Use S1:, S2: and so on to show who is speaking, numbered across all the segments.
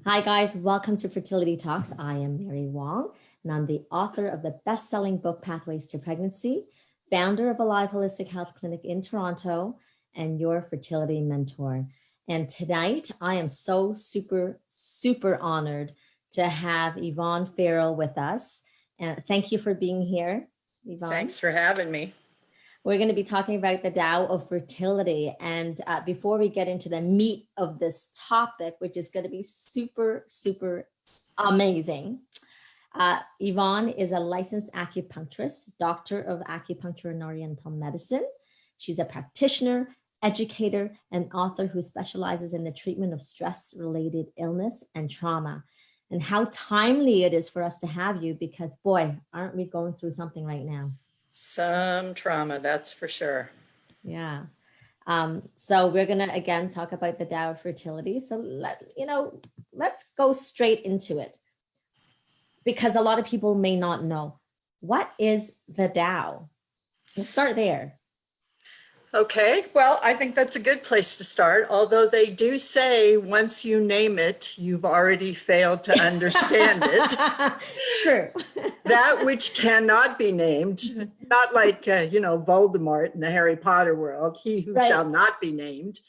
S1: Hi guys, welcome to Fertility Talks. I am Mary Wong, and I'm the author of the best-selling book Pathways to Pregnancy, founder of Alive Holistic Health Clinic in Toronto, and your fertility mentor. And tonight, I am so super honored to have Yvonne Farrell with us. And thank you for being here, Yvonne.
S2: Thanks for having me.
S1: We're going to be talking about the Tao of Fertility. And before we get into the meat of this topic, which is going to be super amazing, Yvonne is a licensed acupuncturist, doctor of Acupuncture and Oriental Medicine. She's a practitioner, educator, and author who specializes in the treatment of stress-related illness and trauma. And how timely it is for us to have you, because boy, aren't we going through something right now?
S2: Some trauma, that's for sure.
S1: Yeah. So we're going to, again, talk about the Tao of Fertility. So let's go straight into it, because a lot of people may not know. What is the Tao? We'll start there.
S2: Okay, well, I think that's a good place to start, although they do say once you name it, you've already failed to understand it.
S1: True.
S2: That which cannot be named, not like, Voldemort in the Harry Potter world, he who shall not be named.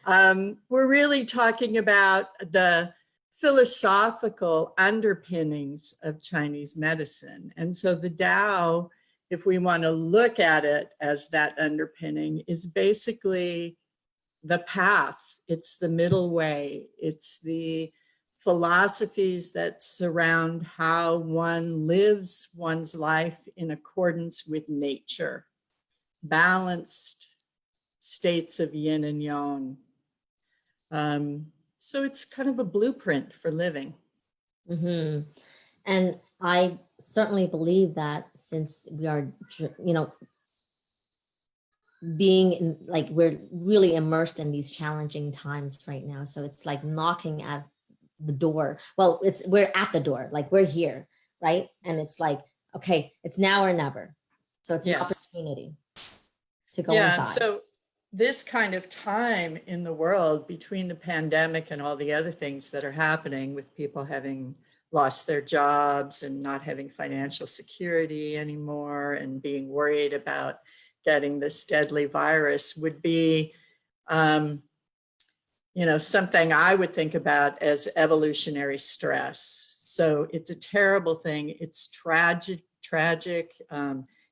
S2: We're really talking about the philosophical underpinnings of Chinese medicine. And so the Tao, if we want to look at it as that underpinning, is basically the path. It's the middle way. It's the philosophies that surround how one lives one's life in accordance with nature, balanced states of yin and yang. So it's kind of a blueprint for living.
S1: Mm-hmm. And I certainly believe that, since we are, being in, like, we're really immersed in these challenging times right now. So it's like knocking at the door. Well, we're at the door, like we're here, right? And it's like, okay, it's now or never. So it's an opportunity to go inside.
S2: So this kind of time in the world between the pandemic and all the other things that are happening, with people having lost their jobs and not having financial security anymore and being worried about getting this deadly virus, would be, something I would think about as evolutionary stress. So it's a terrible thing. It's tragic,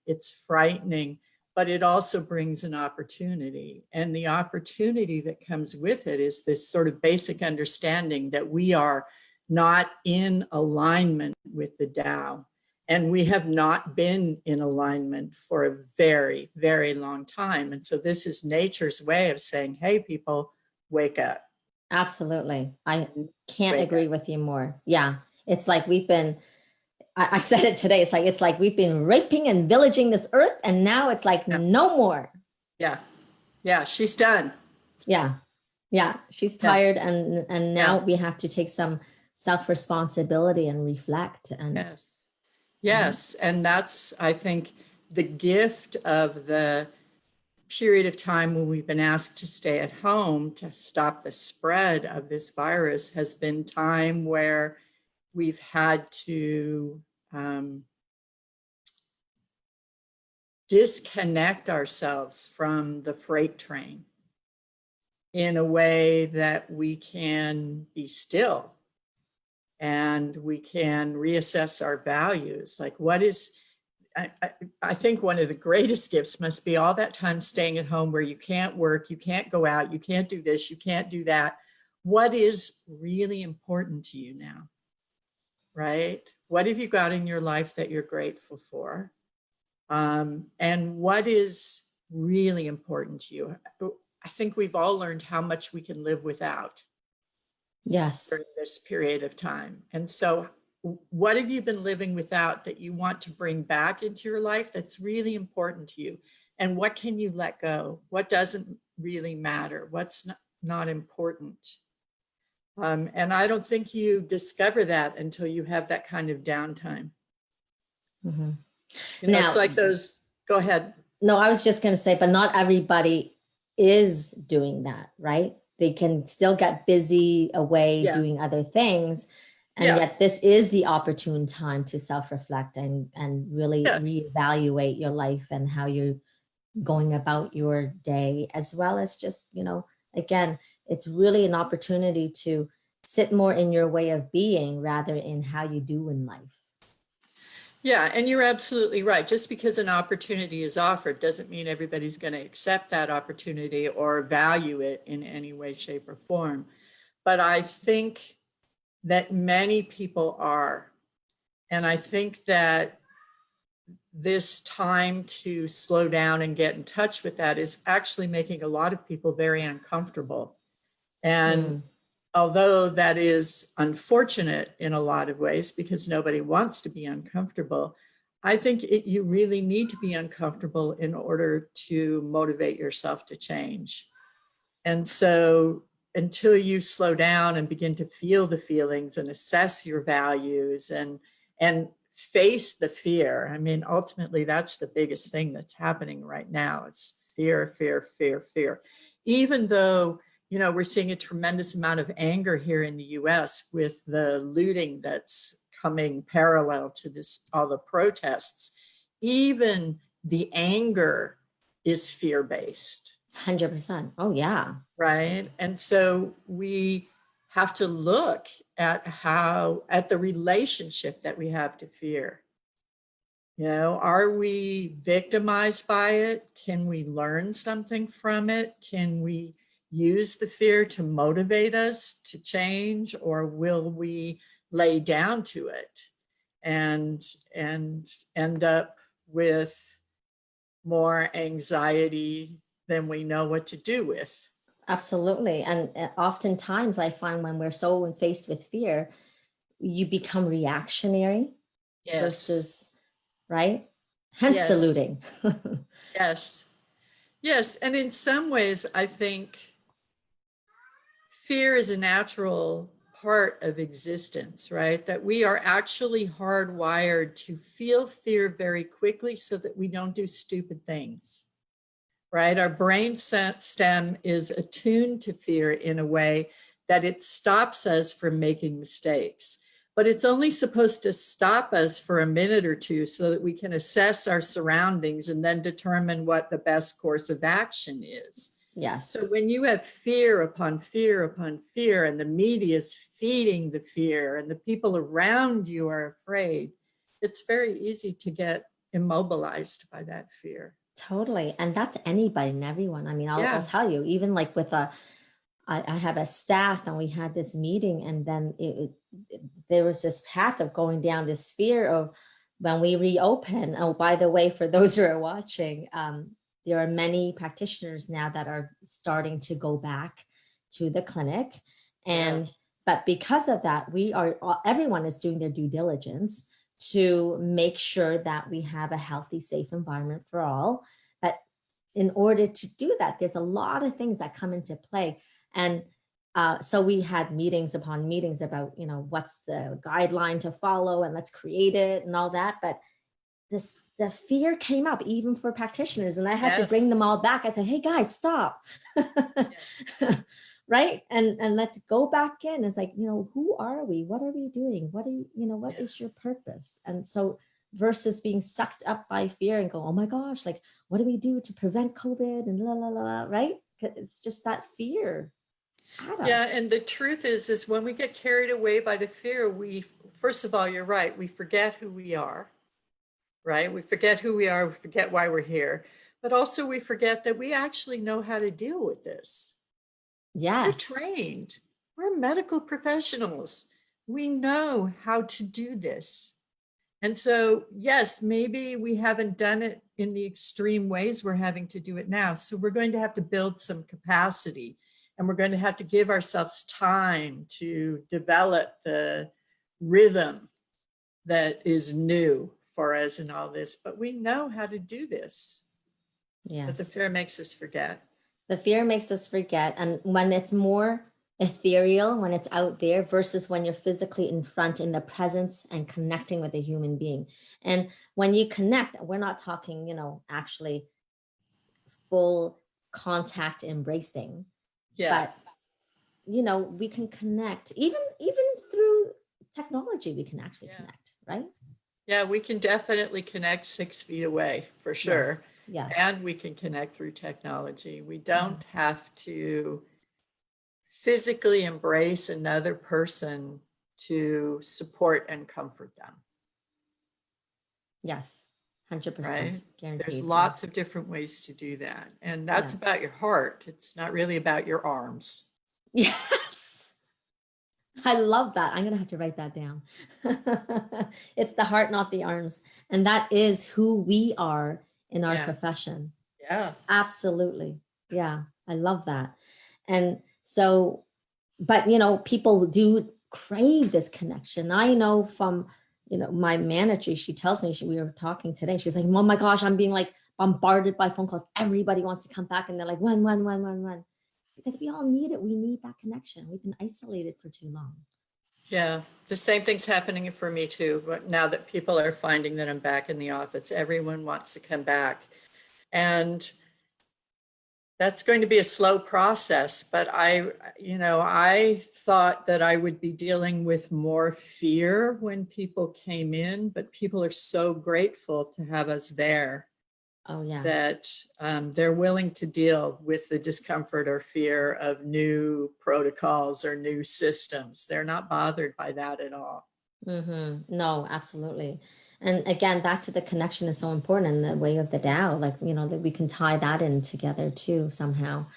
S2: it's frightening, but it also brings an opportunity. And the opportunity that comes with it is this sort of basic understanding that we are not in alignment with the Tao. And we have not been in alignment for a very, very long time. And so this is nature's way of saying, hey, people, wake up.
S1: Absolutely. I can't agree with you more. Yeah. It's like we've been, I said it today, it's like we've been raping and villaging this earth, and now it's like no more.
S2: Yeah, she's done.
S1: Yeah, she's tired, and now we have to take some self-responsibility and reflect. And
S2: yes, and that's, I think, the gift of the period of time when we've been asked to stay at home to stop the spread of this virus has been time where we've had to disconnect ourselves from the freight train in a way that we can be still and we can reassess our values. Like, what is, I think one of the greatest gifts must be all that time staying at home where you can't work, you can't go out, you can't do this, you can't do that. What is really important to you now, right? What have you got in your life that you're grateful for? And what is really important to you? I think we've all learned how much we can live without.
S1: Yes.
S2: During this period of time. And so what have you been living without that you want to bring back into your life that's really important to you? And what can you let go? What doesn't really matter? What's not important? And I don't think you discover that until you have that kind of downtime.
S1: Mm-hmm.
S2: Now, it's like those, go ahead.
S1: No, I was just going to say, but not everybody is doing that, right? they can still get busy away
S2: Yeah.
S1: doing other things. And
S2: Yeah.
S1: yet this is the opportune time to self-reflect and really
S2: Yeah.
S1: reevaluate your life and how you're going about your day, as well as just, again, it's really an opportunity to sit more in your way of being rather in how you do in life.
S2: Yeah, and you're absolutely right. Just because an opportunity is offered doesn't mean everybody's going to accept that opportunity or value it in any way, shape, or form. But I think that many people are. And I think that this time to slow down and get in touch with that is actually making a lot of people very uncomfortable. And although that is unfortunate in a lot of ways because nobody wants to be uncomfortable, I think you really need to be uncomfortable in order to motivate yourself to change. And so until you slow down and begin to feel the feelings and assess your values and face the fear, I mean, ultimately, that's the biggest thing that's happening right now. It's fear, fear, fear, fear. Even though, we're seeing a tremendous amount of anger here in the US with the looting that's coming parallel to this, all the protests, even the anger is fear-based.
S1: 100%. Oh, yeah.
S2: Right. And so we have to look at the relationship that we have to fear. Are we victimized by it? Can we learn something from it? Can we use the fear to motivate us to change, or will we lay down to it and end up with more anxiety than we know what to do with?
S1: Absolutely. And oftentimes I find when we're so faced with fear, you become reactionary
S2: Yes.
S1: versus, right? Hence the
S2: Yes.
S1: looting.
S2: Yes. Yes. And in some ways, I think fear is a natural part of existence, right? That we are actually hardwired to feel fear very quickly so that we don't do stupid things, right? Our brain stem is attuned to fear in a way that it stops us from making mistakes. But it's only supposed to stop us for a minute or two so that we can assess our surroundings and then determine what the best course of action is.
S1: Yes.
S2: So when you have fear upon fear upon fear, and the media is feeding the fear, and the people around you are afraid, it's very easy to get immobilized by that fear.
S1: Totally. And that's anybody and everyone. I mean, I'll
S2: Yeah.
S1: tell you, even like with I have a staff and we had this meeting, and then there was this path of going down this fear of when we reopen. Oh, by the way, for those who are watching, there are many practitioners now that are starting to go back to the clinic. And, but because of that, everyone is doing their due diligence to make sure that we have a healthy, safe environment for all. But in order to do that, there's a lot of things that come into play. And so we had meetings upon meetings about, what's the guideline to follow and let's create it and all that. But the fear came up even for practitioners, and I had to bring them all back. I said, hey guys, stop. Right. And let's go back in. It's like, who are we? What are we doing? What is your purpose? And so versus being sucked up by fear and go, oh my gosh, like, what do we do to prevent COVID and la, la, la, la, right? It's just that fear.
S2: Yeah, and the truth is when we get carried away by the fear, first of all, you're right, we forget who we are, right? We forget who we are, we forget why we're here, but also we forget that we actually know how to deal with this.
S1: Yes.
S2: We're trained. We're medical professionals. We know how to do this. And so, yes, maybe we haven't done it in the extreme ways we're having to do it now. So we're going to have to build some capacity, and we're going to have to give ourselves time to develop the rhythm that is new for us in all this. But we know how to do this.
S1: Yes.
S2: But the fear makes us forget.
S1: The fear makes us forget. And when it's more ethereal, when it's out there versus when you're physically in front, in the presence and connecting with a human being. And when you connect, we're not talking, actually full contact embracing.
S2: Yeah.
S1: But we can connect, even through technology, we can actually connect, right?
S2: Yeah, we can definitely connect 6 feet away for sure.
S1: Yes.
S2: And we can connect through technology. We don't have to physically embrace another person to support and comfort them.
S1: Yes. 100%
S2: Right?
S1: guaranteed.
S2: There's lots of different ways to do that. And that's about your heart. It's not really about your arms.
S1: Yes. I love that. I'm going to have to write that down. It's the heart, not the arms. And that is who we are in our profession.
S2: Yeah.
S1: Absolutely. Yeah. I love that. And so, but, people do crave this connection. I know from, my manager, she tells me, we were talking today. She's like, oh my gosh, I'm being like bombarded by phone calls. Everybody wants to come back. And they're like, when? Because we all need it. We need that connection. We've been isolated for too long.
S2: Yeah, the same thing's happening for me too. But now that people are finding that I'm back in the office, everyone wants to come back. And that's going to be a slow process, but I thought that I would be dealing with more fear when people came in, but people are so grateful to have us there.
S1: Oh, yeah.
S2: That they're willing to deal with the discomfort or fear of new protocols or new systems. They're not bothered by that at all.
S1: No, absolutely. And again, back to the connection is so important, and the way of the Tao, like, that we can tie that in together too, somehow.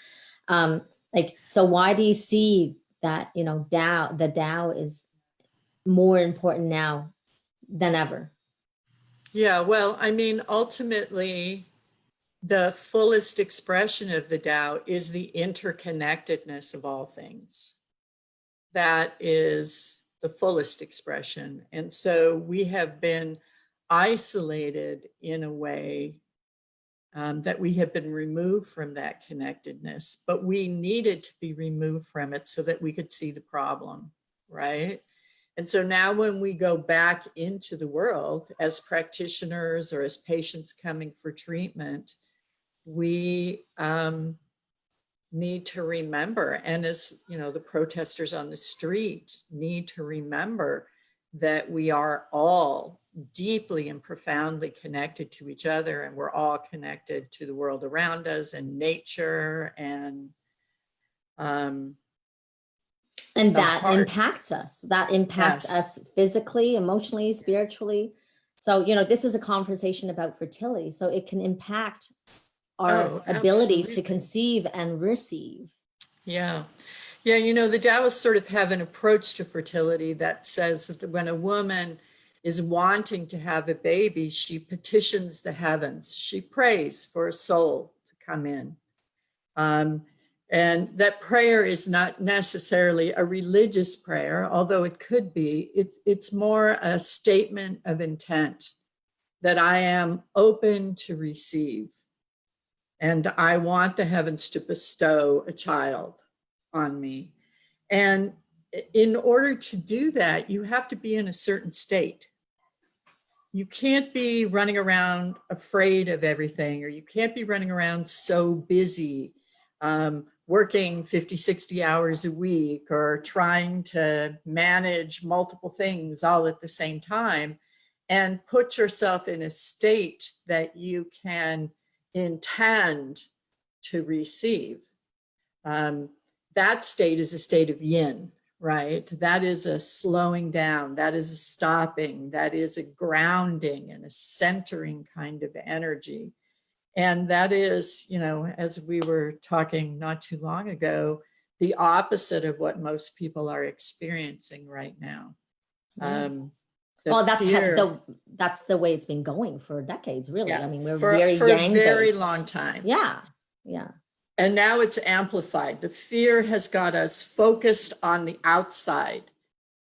S1: So why do you see that, the Tao is more important now than ever?
S2: Yeah, well, I mean, ultimately, the fullest expression of the Tao is the interconnectedness of all things. That is the fullest expression. And so we have been isolated in a way that we have been removed from that connectedness, but we needed to be removed from it so that we could see the problem, right? And so now when we go back into the world as practitioners or as patients coming for treatment, we need to remember, and as the protesters on the street need to remember, that we are all deeply and profoundly connected to each other, and we're all connected to the world around us and nature, and
S1: that impacts us. That impacts us physically, emotionally, spiritually. So, this is a conversation about fertility. So it can impact our ability to conceive and receive.
S2: Yeah. Yeah, the Taoists sort of have an approach to fertility that says that when a woman is wanting to have a baby, she petitions the heavens. She prays for a soul to come in. And that prayer is not necessarily a religious prayer, although it could be. It's more a statement of intent that I am open to receive. And I want the heavens to bestow a child on me. And in order to do that, you have to be in a certain state. You can't be running around afraid of everything, or you can't be running around so busy, working 50, 60 hours a week, or trying to manage multiple things all at the same time, and put yourself in a state that you can intend to receive. That state is a state of yin, right? That is a slowing down, that is a stopping, that is a grounding and a centering kind of energy. And that is, as we were talking not too long ago, the opposite of what most people are experiencing right now.
S1: Well, that's the way it's been going for decades, really.
S2: Yeah,
S1: I mean, we're
S2: for
S1: very
S2: a very
S1: yang-based.
S2: long time.
S1: Yeah.
S2: And now it's amplified. The fear has got us focused on the outside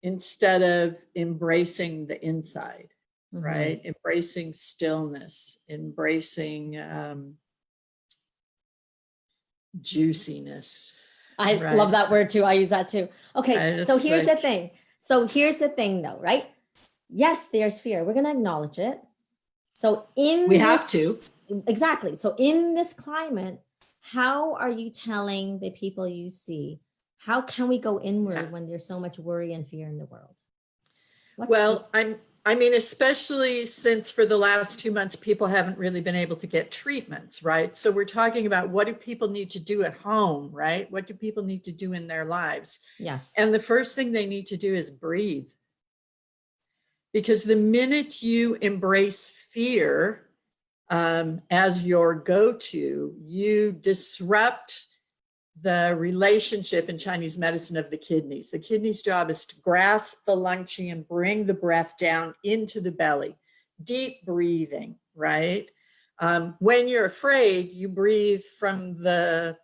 S2: instead of embracing the inside, right? Embracing stillness, embracing juiciness.
S1: I love that word too. I use that too. Okay, so here's the thing. So here's the thing though, right? Yes, there's fear. We're going to acknowledge it. So we have to. Exactly. So in this climate, how are you telling the people you see How can we go inward
S2: Yeah.
S1: when there's so much worry and fear in the world?
S2: Well, I mean, especially since for the last 2 months, people haven't really been able to get treatments, right? So we're talking about what do people need to do at home, right? What do people need to do in their lives?
S1: Yes.
S2: And the first thing they need to do is breathe. Because the minute you embrace fear as your go-to, you disrupt the relationship in Chinese medicine of the kidneys. The kidney's job is to grasp the lung qi and bring the breath down into the belly. Deep breathing, right? When you're afraid, you breathe from the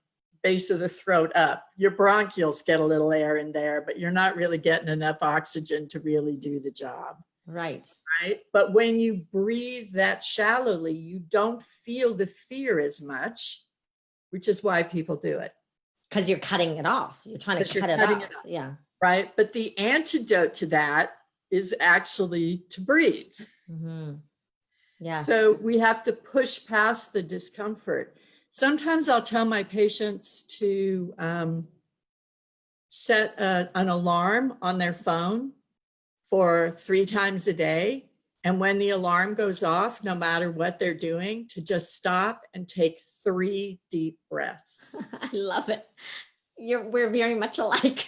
S2: base of the throat up. Your bronchioles get a little air in there, but you're not really getting enough oxygen to really do the job.
S1: Right.
S2: Right. But when you breathe that shallowly, you don't feel the fear as much, which is why people do it.
S1: Because you're cutting it off. You're trying to cut it off. Yeah.
S2: Right. But the antidote to that is actually to breathe.
S1: Mm-hmm. Yeah.
S2: So we have to push past the discomfort. Sometimes I'll tell my patients to set an alarm on their phone for 3 times a day. And when the alarm goes off, no matter what they're doing, to just stop and take 3 deep breaths.
S1: I love it. We're very much alike.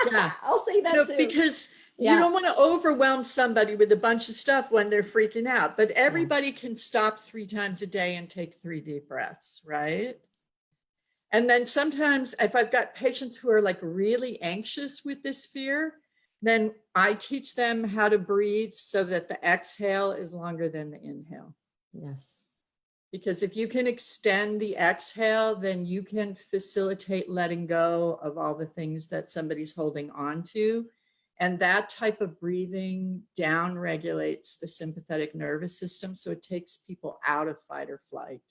S2: Yeah.
S1: I'll say that too.
S2: Because you don't want to overwhelm somebody with a bunch of stuff when they're freaking out, but everybody can stop 3 times a day and take 3 deep breaths, right? And then sometimes if I've got patients who are like really anxious with this fear, then I teach them how to breathe so that the exhale is longer than the inhale.
S1: Yes.
S2: Because if you can extend the exhale, then you can facilitate letting go of all the things that somebody's holding on to. And that type of breathing down regulates the sympathetic nervous system. So it takes people out of fight or flight.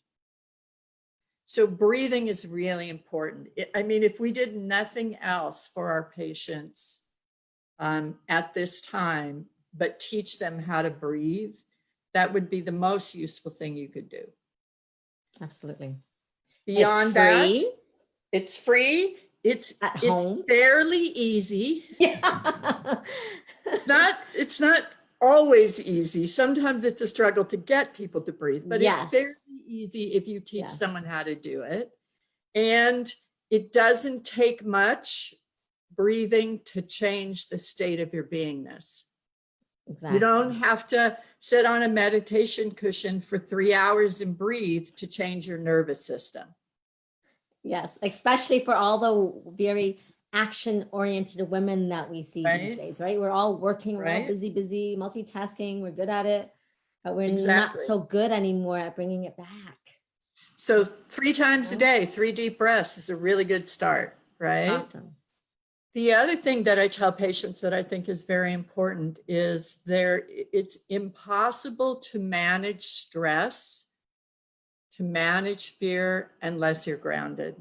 S2: So breathing is really important. I mean, if we did nothing else for our patients at this time, but teach them how to breathe, that would be the most useful thing you could do.
S1: Absolutely.
S2: Beyond that, it's free. It's
S1: at home.
S2: It's fairly easy.
S1: Yeah.
S2: It's not always easy. Sometimes it's a struggle to get people to breathe, but it's fairly easy if you teach someone how to do it. And it doesn't take much breathing to change the state of your beingness. Exactly. You don't have to sit on a meditation cushion for 3 hours and breathe to change your nervous system.
S1: Yes, especially for all the very action-oriented women that we see these days, right? We're all working, we're all busy, multitasking, we're good at it, but we're not so good anymore at bringing it back.
S2: So 3 times a day, 3 deep breaths is a really good start, right?
S1: Awesome.
S2: The other thing that I tell patients that I think is very important is it's impossible to manage stress, to manage fear, unless you're grounded.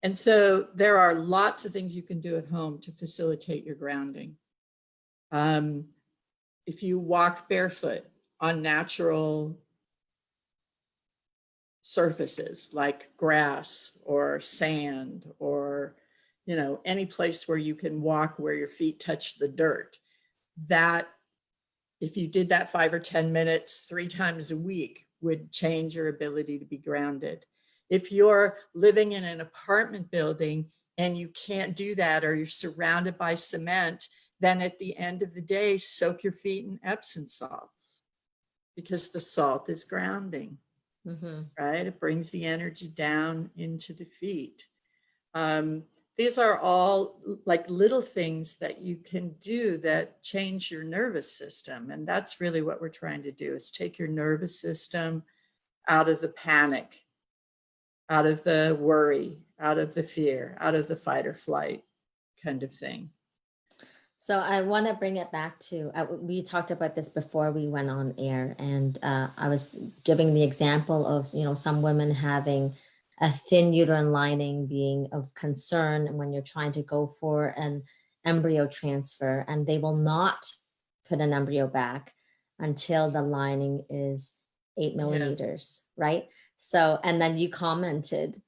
S2: And so there are lots of things you can do at home to facilitate your grounding. If you walk barefoot on natural surfaces like grass or sand or any place where you can walk where your feet touch the dirt, that if you did that 5 or 10 minutes 3 times a week would change your ability to be grounded. If you're living in an apartment building and you can't do that, or you're surrounded by cement, then at the end of the day, soak your feet in Epsom salts, because the salt is grounding, right? It brings the energy down into the feet. These are all like little things that you can do that change your nervous system. And that's really what we're trying to do, is take your nervous system out of the panic, out of the worry, out of the fear, out of the fight or flight kind of thing.
S1: So I want to bring it back to, we talked about this before we went on air, and I was giving the example of, some women having a thin uterine lining being of concern, and when you're trying to go for an embryo transfer, and they will not put an embryo back until the lining is 8 millimeters, right? So, and then you commented,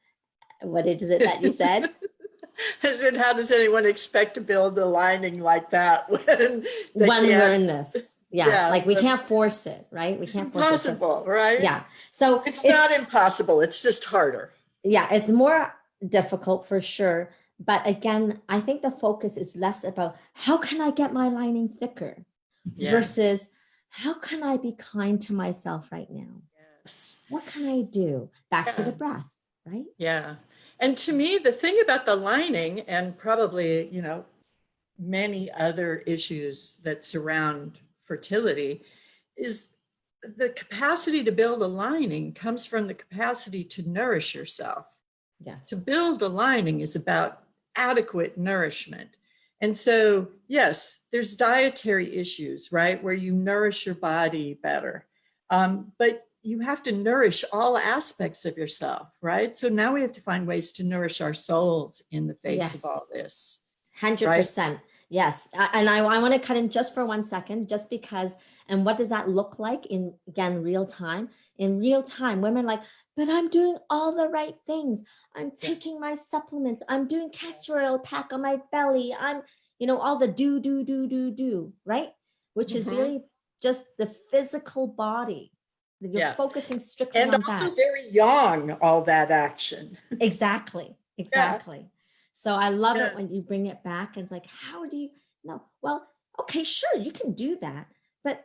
S1: what is it that you said?
S2: As in, how does anyone expect to build a lining like that when they
S1: When
S2: can't?
S1: we're in this? Yeah, like we can't force it, right? We
S2: It's
S1: can't force it. So,
S2: impossible, right?
S1: yeah. So
S2: it's not impossible. It's just harder.
S1: Yeah, it's more difficult for sure. But again, I think the focus is less about how can I get my lining thicker versus how can I be kind to myself right now?
S2: Yes.
S1: What can I do? Back to the breath, right?
S2: Yeah. And to me, the thing about the lining, and probably, many other issues that surround fertility, is the capacity to build a lining comes from the capacity to nourish yourself.
S1: Yes.
S2: To build a lining is about adequate nourishment. And so, yes, there's dietary issues, right, where you nourish your body better. But you have to nourish all aspects of yourself, right? So now we have to find ways to nourish our souls in the face of all this.
S1: 100%. Yes. And I want to cut in just for 1 second, just because, and what does that look like in, again, real time? In real time, women are like, but I'm doing all the right things. I'm taking my supplements. I'm doing castor oil pack on my belly. I'm, all the do, right? Which is really just the physical body. You're focusing strictly on that.
S2: And also very young, all that action.
S1: Exactly. So I love it when you bring it back. And it's like, how do you know? Well, okay, sure, you can do that. But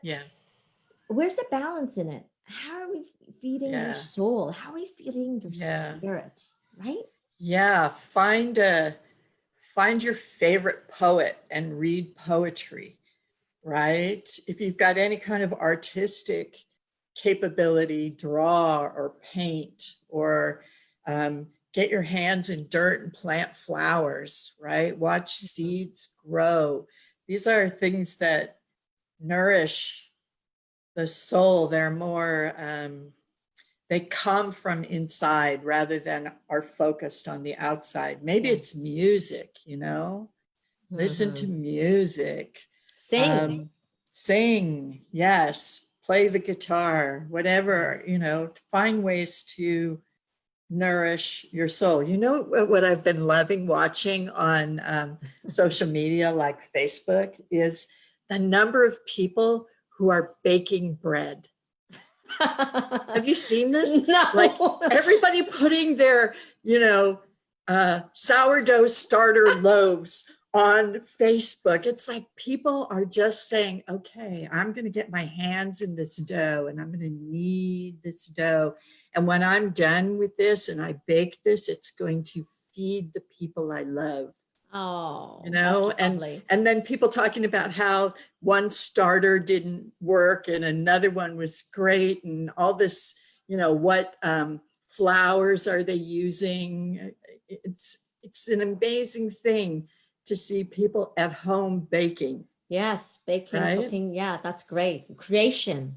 S1: where's the balance in it? How are we feeding your soul? How are we feeding your spirit? Right?
S2: Yeah. Find your favorite poet and read poetry, right? If you've got any kind of artistic capability, draw or paint, or get your hands in dirt and plant flowers, right? Watch seeds grow. These are things that nourish the soul. They're more, they come from inside rather than are focused on the outside. Maybe it's music, listen to music. Sing, yes. Play the guitar, whatever, find ways to nourish your soul. You know what I've been loving watching on social media like Facebook is the number of people who are baking bread. Have you seen this?
S1: No.
S2: Like everybody putting their, sourdough starter loaves on Facebook. It's like people are just saying, okay, I'm going to get my hands in this dough and I'm going to knead this dough. And when I'm done with this and I bake this, it's going to feed the people I love.
S1: Oh,
S2: and then people talking about how one starter didn't work and another one was great and all this, what flours are they using? It's an amazing thing to see people at home baking.
S1: Yes, baking, cooking. Yeah, that's great. Creation.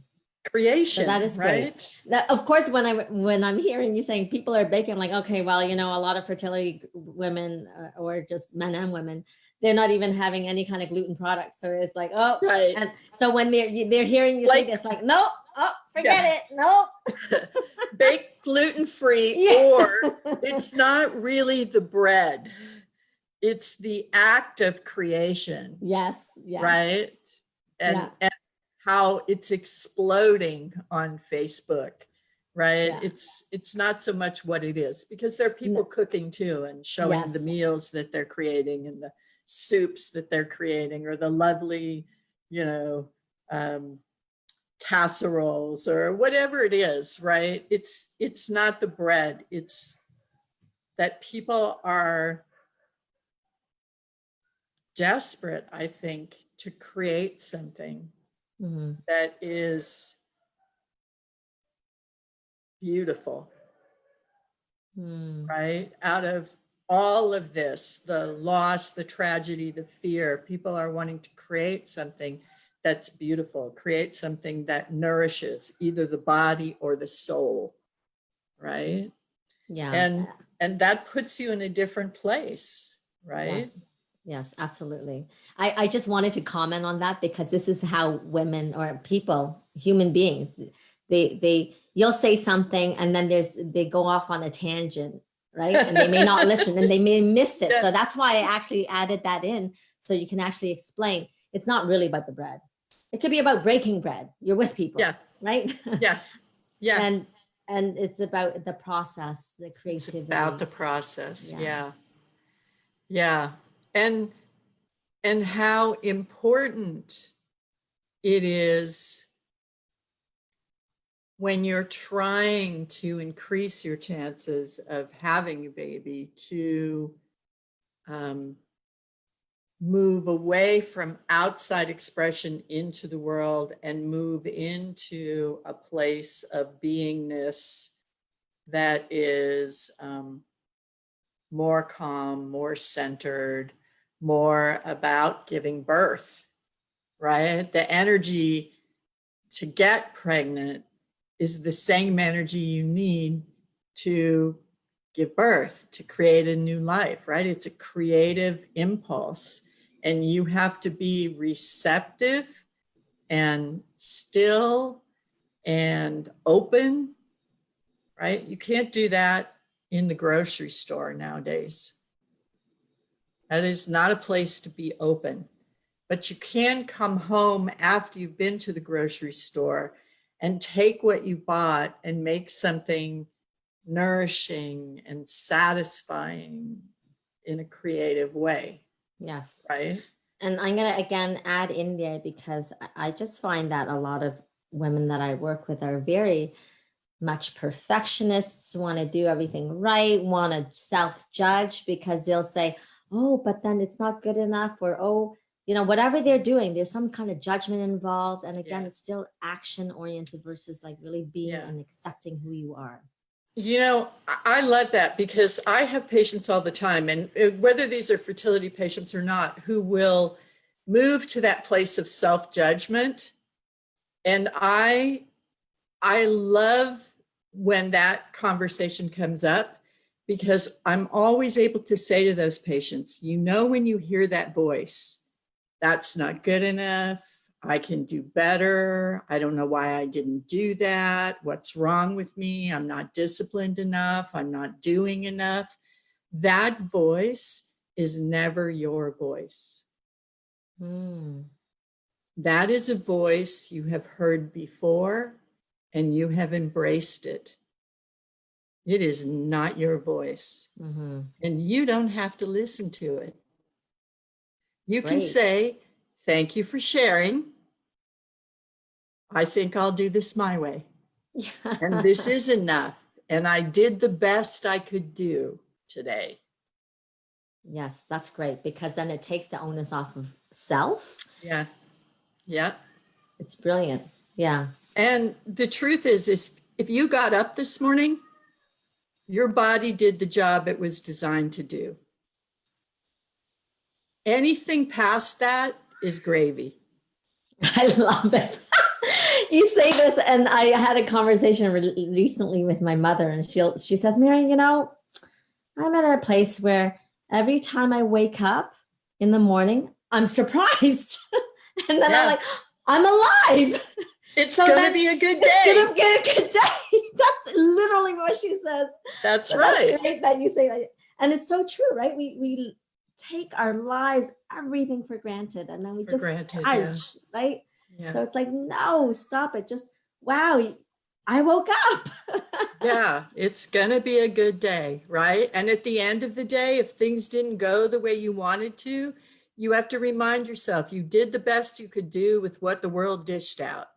S2: So
S1: that is
S2: right?
S1: Great. That, of course, when I'm hearing you saying people are baking, I'm like, okay, well, a lot of fertility women or just men and women, they're not even having any kind of gluten products. So it's like, oh,
S2: right.
S1: And so when they're hearing you say this, like, nope, forget it, nope.
S2: Bake gluten-free, or it's not really the bread. It's the act of creation.
S1: Yes.
S2: Right? And how it's exploding on Facebook, right? It's not so much what it is, because there are people cooking too and showing the meals that they're creating and the soups that they're creating, or the lovely, casseroles or whatever it is, right? It's not the bread. It's that people are desperate, I think, to create something that is beautiful, right? Out of all of this, the loss, the tragedy, the fear, people are wanting to create something that's beautiful, create something that nourishes either the body or the soul, right? And that puts you in a different place, right?
S1: Yes, absolutely. I just wanted to comment on that, because this is how women or people, human beings, you'll say something and then they go off on a tangent right? And they may not listen and they may miss it.
S2: Yeah.
S1: So that's why I actually added that in, so you can actually explain. It's not really about the bread. It could be about breaking bread. You're with people,
S2: Yeah.
S1: right?
S2: Yeah. Yeah.
S1: And it's about the process, the creativity.
S2: It's about the process. Yeah. Yeah. And how important it is when you're trying to increase your chances of having a baby to move away from outside expression into the world and move into a place of beingness that is more calm, more centered, more about giving birth, right? The energy to get pregnant is the same energy you need to give birth, to create a new life, right? It's a creative impulse, and you have to be receptive and still and open, right? You can't do that in the grocery store nowadays. That is not a place to be open. But you can come home after you've been to the grocery store and take what you bought and make something nourishing and satisfying in a creative way.
S1: Yes.
S2: Right.
S1: And I'm going to again add in there, because I just find that a lot of women that I work with are very much perfectionists, want to do everything right, want to self-judge, because they'll say, oh, but then it's not good enough, or, oh, you know, whatever they're doing, there's some kind of judgment involved. And again, it's still action oriented versus like really being and accepting who you are.
S2: You know, I love that, because I have patients all the time, and whether these are fertility patients or not, who will move to that place of self-judgment. And I love when that conversation comes up, because I'm always able to say to those patients, you know, when you hear that voice, that's not good enough, I can do better, I don't know why I didn't do that, what's wrong with me, I'm not disciplined enough, I'm not doing enough. That voice is never your voice. That is a voice you have heard before and you have embraced it. It is not your voice. And you don't have to listen to it. You can say, thank you for sharing. I think I'll do this my way. And this is enough. And I did the best I could do today.
S1: Yes, that's great, because then it takes the onus off of self.
S2: Yeah. Yeah.
S1: It's brilliant. Yeah.
S2: And the truth is if you got up this morning, your body did the job it was designed to do. Anything past that is gravy.
S1: I love it. You say this, and I had a conversation recently with my mother, and she says, Mary, you know, I'm at a place where every time I wake up in the morning, I'm surprised. And then I'm like, I'm alive.
S2: It's going to be a good day.
S1: It's going to be a good day. That's literally what she says.
S2: That's right.
S1: That's great that you say that. And it's so true, right? We take our lives, everything for granted, and then we just judge, right? Yeah. So it's like, no, stop it. Just, wow, I woke up.
S2: Yeah, it's going to be a good day, right? And at the end of the day, if things didn't go the way you wanted to, you have to remind yourself you did the best you could do with what the world dished out.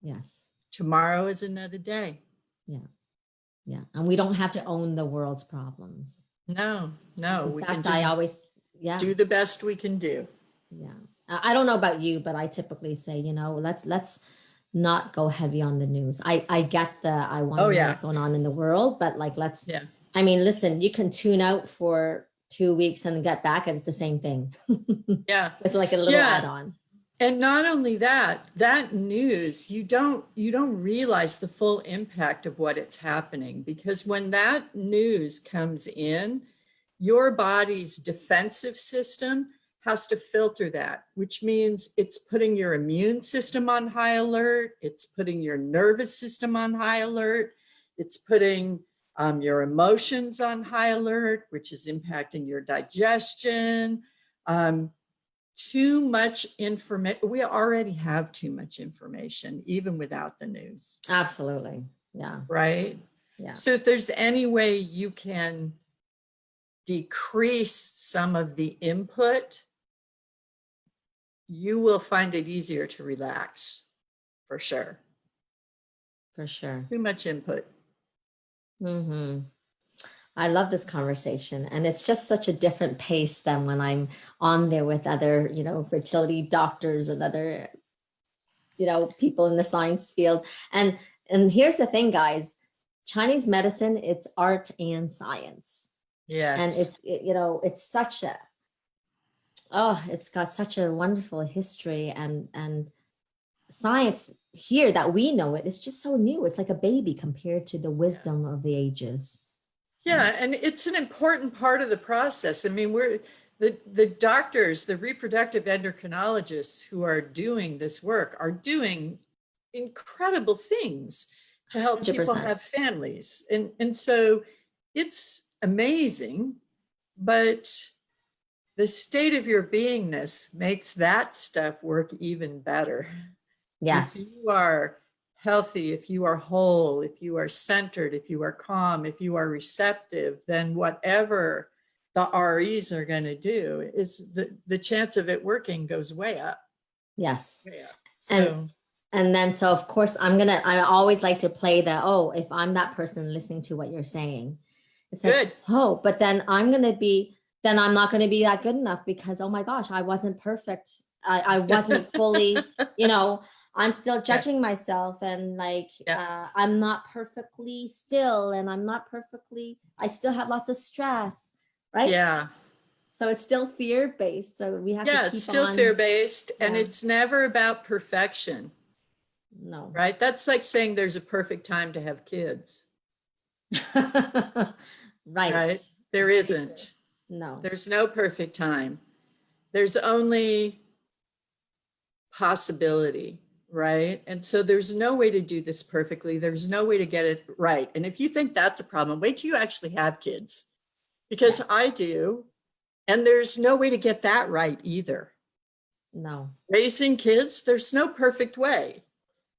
S1: Yes.
S2: Tomorrow is another day.
S1: Yeah. Yeah. And we don't have to own the world's problems.
S2: No.
S1: In fact, I always
S2: do the best we can do.
S1: Yeah. I don't know about you, but I typically say, you know, let's not go heavy on the news. I get I want to know what's going on in the world, but like, I mean, listen, you can tune out for 2 weeks and get back and it's the same thing.
S2: Yeah.
S1: With like a little add-on.
S2: And not only that news, you don't realize the full impact of what it's happening, because when that news comes in, your body's defensive system has to filter that, which means it's putting your immune system on high alert. It's putting your nervous system on high alert. It's putting your emotions on high alert, which is impacting your digestion. Too much information. We already have too much information, even without the news.
S1: Absolutely. Yeah.
S2: Right?
S1: Yeah.
S2: So if there's any way you can decrease some of the input, you will find it easier to relax, for sure.
S1: For sure.
S2: Too much input.
S1: Mm-hmm. I love this conversation, and it's just such a different pace than when I'm on there with other, fertility doctors and other, people in the science field. And here's the thing, guys, Chinese medicine, it's art and science.
S2: Yes.
S1: And it's such a, it's got such a wonderful history, and science here that we know it is just so new. It's like a baby compared to the wisdom of the ages.
S2: Yeah, and it's an important part of the process. I mean, we're the doctors, the reproductive endocrinologists who are doing this work are doing incredible things to help
S1: 100%.
S2: people have families. And so it's amazing, but the state of your beingness makes that stuff work even better.
S1: Yes.
S2: If you are healthy, if you are whole, if you are centered, if you are calm, if you are receptive, then whatever the REs are going to do is the chance of it working goes way up.
S1: Yes.
S2: Way up. So,
S1: and then, so of course, I always like to play if I'm that person listening to what you're saying, it's
S2: good.
S1: Like, but then I'm not going to be that good enough because, oh my gosh, I wasn't perfect. I wasn't fully, I'm still judging myself, and I'm not perfectly still, and I still have lots of stress, right?
S2: Yeah.
S1: So it's still fear-based. So we have to keep
S2: it's still fear-based, and it's never about perfection.
S1: No.
S2: Right? That's like saying there's a perfect time to have kids. Right? There isn't.
S1: No.
S2: There's no perfect time. There's only possibility, right? And so there's no way to do this perfectly. There's no way to get it right. And if you think that's a problem, wait till you actually have kids, because I do. And there's no way to get that right either.
S1: No.
S2: Raising kids, there's no perfect way.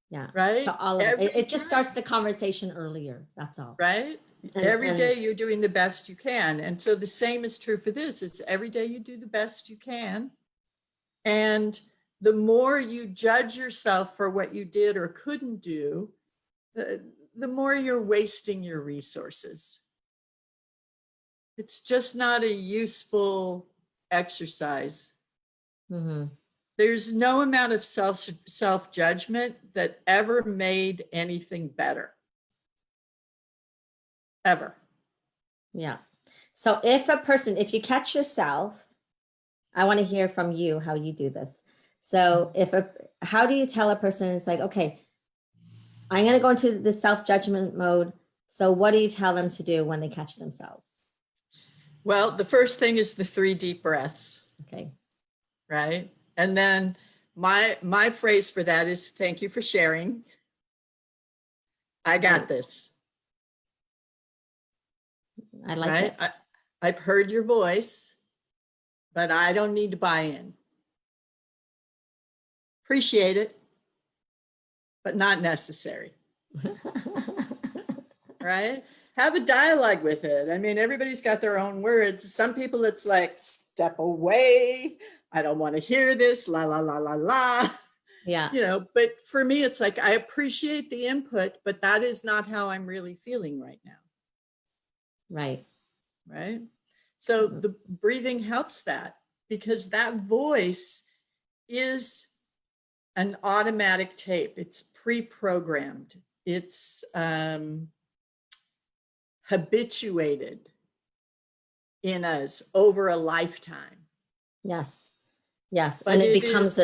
S1: Yeah.
S2: Right.
S1: So all of it just starts the conversation earlier. That's all.
S2: Right. Every day you're doing the best you can. And so the same is true for this. It's every day you do the best you can. And the more you judge yourself for what you did or couldn't do, the more you're wasting your resources. It's just not a useful exercise.
S1: Mm-hmm.
S2: There's no amount of self-judgment that ever made anything better. Ever.
S1: Yeah. So if you catch yourself, I want to hear from you how you do this. So how do you tell a person, it's like, okay, I'm going to go into the self-judgment mode. So what do you tell them to do when they catch themselves?
S2: Well, the first thing is the 3 deep breaths.
S1: Okay.
S2: Right. And then my phrase for that is, thank you for sharing. I got this.
S1: I like it.
S2: I've heard your voice, but I don't need to buy in. Appreciate it, but not necessary. Right? Have a dialogue with it. I mean, everybody's got their own words. Some people it's like, step away. I don't want to hear this. La, la, la, la, la.
S1: Yeah.
S2: But for me, it's like, I appreciate the input, but that is not how I'm really feeling right now.
S1: Right.
S2: Right. So the breathing helps that, because that voice is an automatic tape. It's pre-programmed. It's habituated in us over a lifetime.
S1: Yes. Yes.
S2: But
S1: and it becomes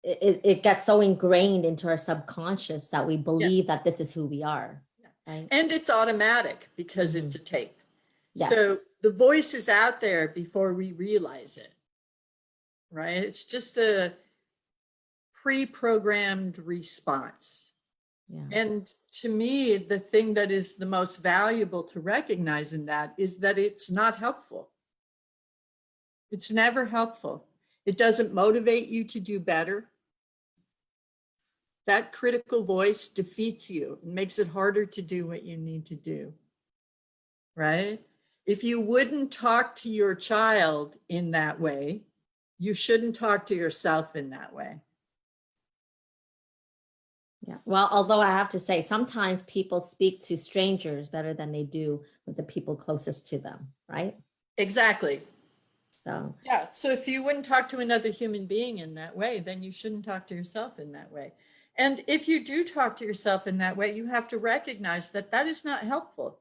S1: it gets so ingrained into our subconscious that we believe that this is who we are. Right?
S2: And it's automatic because it's a tape.
S1: Yes.
S2: So the voice is out there before we realize it. Right? It's just a pre-programmed response.
S1: Yeah.
S2: And to me, the thing that is the most valuable to recognize in that is that it's not helpful. It's never helpful. It doesn't motivate you to do better. That critical voice defeats you and makes it harder to do what you need to do, right? If you wouldn't talk to your child in that way, you shouldn't talk to yourself in that way.
S1: Yeah. Well, although I have to say, sometimes people speak to strangers better than they do with the people closest to them, right?
S2: Exactly.
S1: So,
S2: yeah. So if you wouldn't talk to another human being in that way, then you shouldn't talk to yourself in that way. And if you do talk to yourself in that way, you have to recognize that that is not helpful.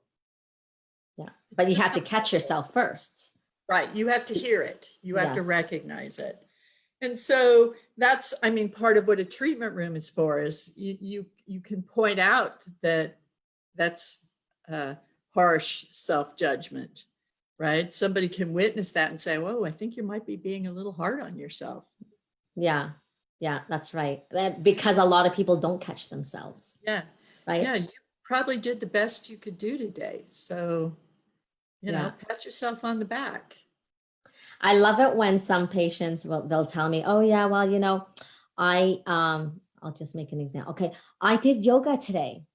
S1: yeah. But you have to catch yourself first.
S2: Right. You have to hear it. You have to
S1: Yes.
S2: recognize it. And so that's, I mean, part of what a treatment room is for is you can point out that that's harsh self-judgment, right? Somebody can witness that and say, whoa, I think you might be being a little hard on yourself.
S1: Yeah. Yeah, that's right. Because a lot of people don't catch themselves.
S2: Yeah.
S1: Right.
S2: Yeah. You probably did the best you could do today. So, you know, pat yourself on the back.
S1: I love it when some patients they'll tell me, oh yeah, well, you know, I'll just make an example. Okay, I did yoga today,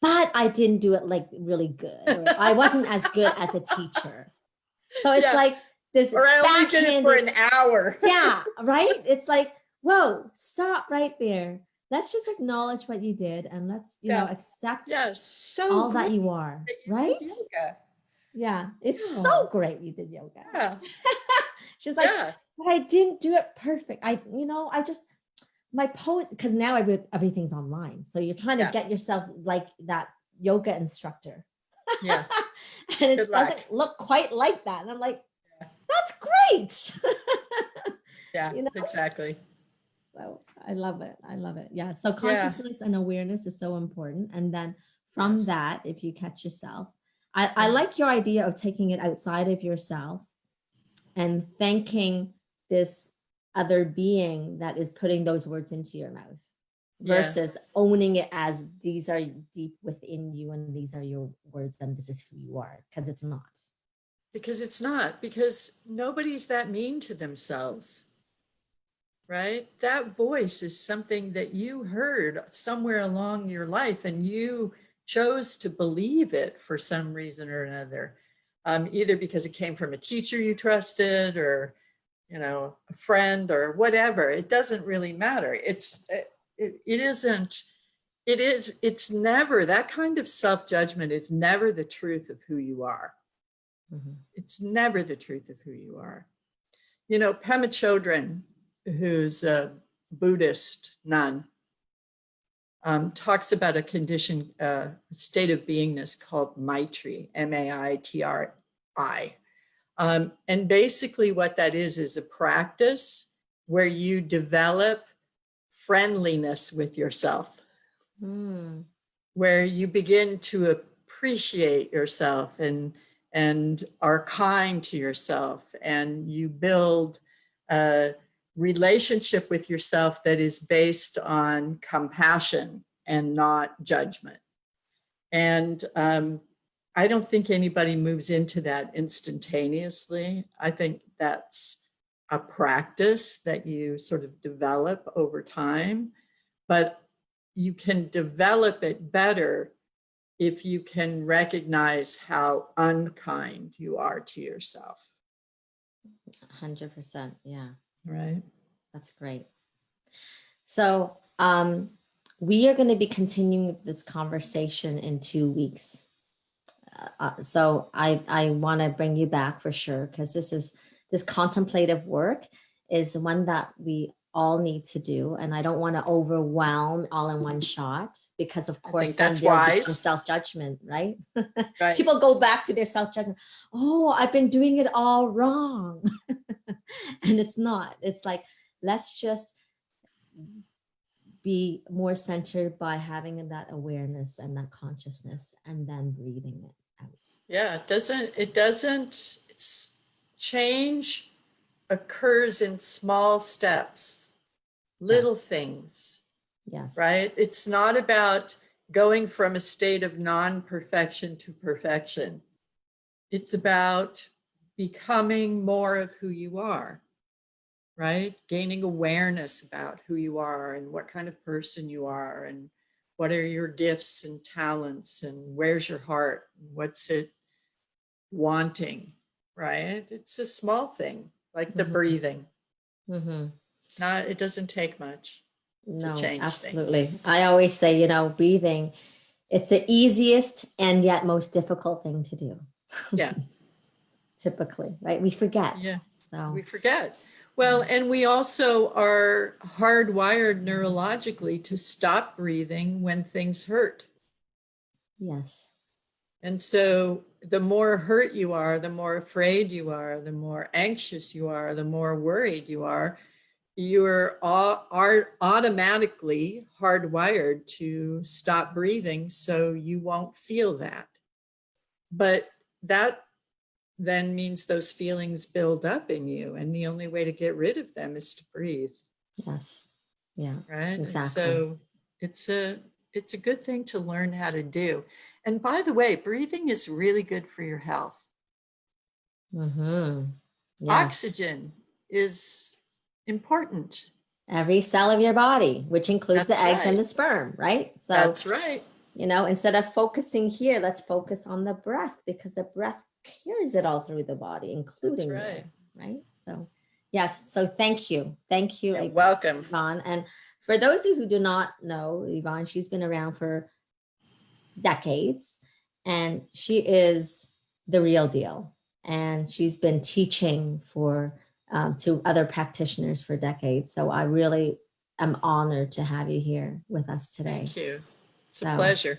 S1: but I didn't do it like really good. Or I wasn't as good as a teacher. So it's like this,
S2: or I only did it for an hour.
S1: Yeah, right? It's like, whoa, stop right there. Let's just acknowledge what you did and let's, you know, accept all that you are, right? Yeah, it's so great you did yoga. Yeah. She's like, but I didn't do it perfect. You know, I just, my pose, because now everything's online. So you're trying to get yourself like that yoga instructor.
S2: Yeah.
S1: And it doesn't look quite like that. And I'm like, that's great.
S2: Yeah, you know? Exactly.
S1: So I love it. I love it. Yeah. So consciousness and awareness is so important. And then from that, if you catch yourself, I like your idea of taking it outside of yourself and thanking this other being that is putting those words into your mouth versus owning it as these are deep within you and these are your words and this is who you are, because it's not.
S2: Because it's not, because nobody's that mean to themselves, right? That voice is something that you heard somewhere along your life and you chose to believe it for some reason or another, either because it came from a teacher you trusted or, you know, a friend or whatever. It doesn't really matter. It's never, that kind of self-judgment is never the truth of who you are. Mm-hmm. It's never the truth of who you are. You know, Pema Chodron, who's a Buddhist nun, talks about a condition, state of beingness called Maitri, M-A-I-T-R-I. And basically what that is a practice where you develop friendliness with yourself, where you begin to appreciate yourself and are kind to yourself, and you build a relationship with yourself that is based on compassion and not judgment. And I don't think anybody moves into that instantaneously. I think that's a practice that you sort of develop over time, but you can develop it better if you can recognize how unkind you are to yourself.
S1: 100%. Yeah.
S2: Right.
S1: That's great. So we are going to be continuing this conversation in 2 weeks. So I want to bring you back for sure, because this contemplative work is one that we all need to do, and I don't want to overwhelm all in one shot, because of course then there'll be some self-judgment, right? Right. People go back to their self-judgment. Oh, I've been doing it all wrong. And it's not. It's like, let's just be more centered by having that awareness and that consciousness, and then breathing it out.
S2: Yeah, it doesn't, it's change occurs in small steps, little things.
S1: Yes.
S2: Right? It's not about going from a state of non-perfection to perfection. It's about becoming more of who you are, right? Gaining awareness about who you are and what kind of person you are and what are your gifts and talents and where's your heart? What's it wanting, right? It's a small thing, like the breathing. It doesn't take much to change
S1: absolutely.
S2: things.
S1: I always say, breathing, it's the easiest and yet most difficult thing to do.
S2: Yeah.
S1: Typically, right? We forget.
S2: Yeah.
S1: So
S2: we forget. Well, and we also are hardwired neurologically to stop breathing when things hurt.
S1: Yes.
S2: And so the more hurt you are, the more afraid you are, the more anxious you are, the more worried you are automatically hardwired to stop breathing so you won't feel that. But that then means those feelings build up in you, and the only way to get rid of them is to breathe.
S1: Yes. Yeah.
S2: Right.
S1: Exactly.
S2: And so it's a good thing to learn how to do. And by the way, breathing is really good for your health.
S1: Yes.
S2: Oxygen is important.
S1: Every cell of your body, which includes
S2: That's
S1: the eggs and
S2: right.
S1: the sperm, right? So
S2: That's right.
S1: Instead of focusing here, let's focus on the breath, because the breath carries it all through the body, including
S2: That's right.
S1: there, right? So yes. So thank you.
S2: You're welcome.
S1: Yvonne. And for those of you who do not know Yvonne, she's been around for decades, and she is the real deal. And she's been teaching to other practitioners for decades. So I really am honored to have you here with us today.
S2: Thank you. It's a pleasure.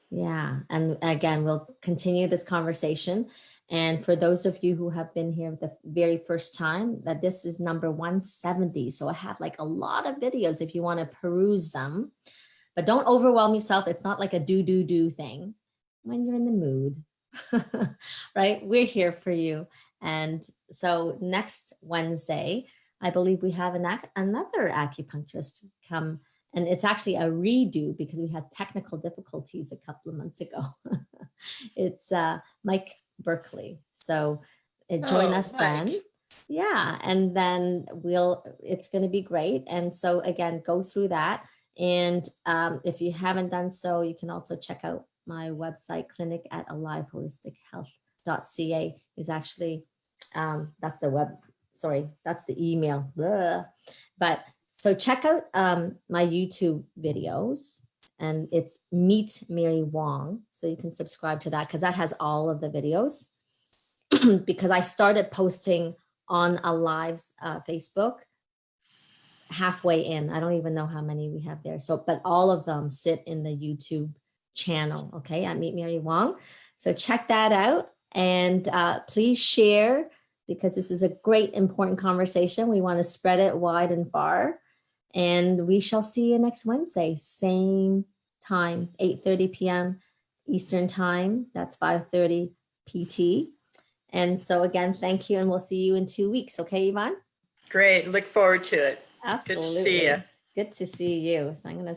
S1: Yeah. And again, we'll continue this conversation. And for those of you who have been here the very first time, that this is number 170. So I have like a lot of videos if you want to peruse them, but don't overwhelm yourself. It's not like a do thing when you're in the mood, right? We're here for you. And so next Wednesday, I believe we have another acupuncturist come, and it's actually a redo because we had technical difficulties a couple of months ago. It's Mike Berkeley. So join us
S2: Mike.
S1: then. Yeah. And then it's going to be great. And so again, go through that. And if you haven't done so, you can also check out my website, clinic at aliveholistichealth.ca is actually, that's the email. Blah. But so check out my YouTube videos, and it's Meet Mary Wong. So you can subscribe to that because that has all of the videos. Because I started posting on a live Facebook halfway in. I don't even know how many we have there. So, but all of them sit in the YouTube channel. Okay. At Meet Mary Wong. So check that out, and please share, because this is a great, important conversation. We want to spread it wide and far, and we shall see you next Wednesday, same time, 8:30 p.m. Eastern time. That's 5:30 PT. And so again, thank you. And we'll see you in 2 weeks. Okay, Yvonne?
S2: Great. Look forward to it.
S1: Absolutely.
S2: Good to see you.
S1: Good to see you. So I'm going to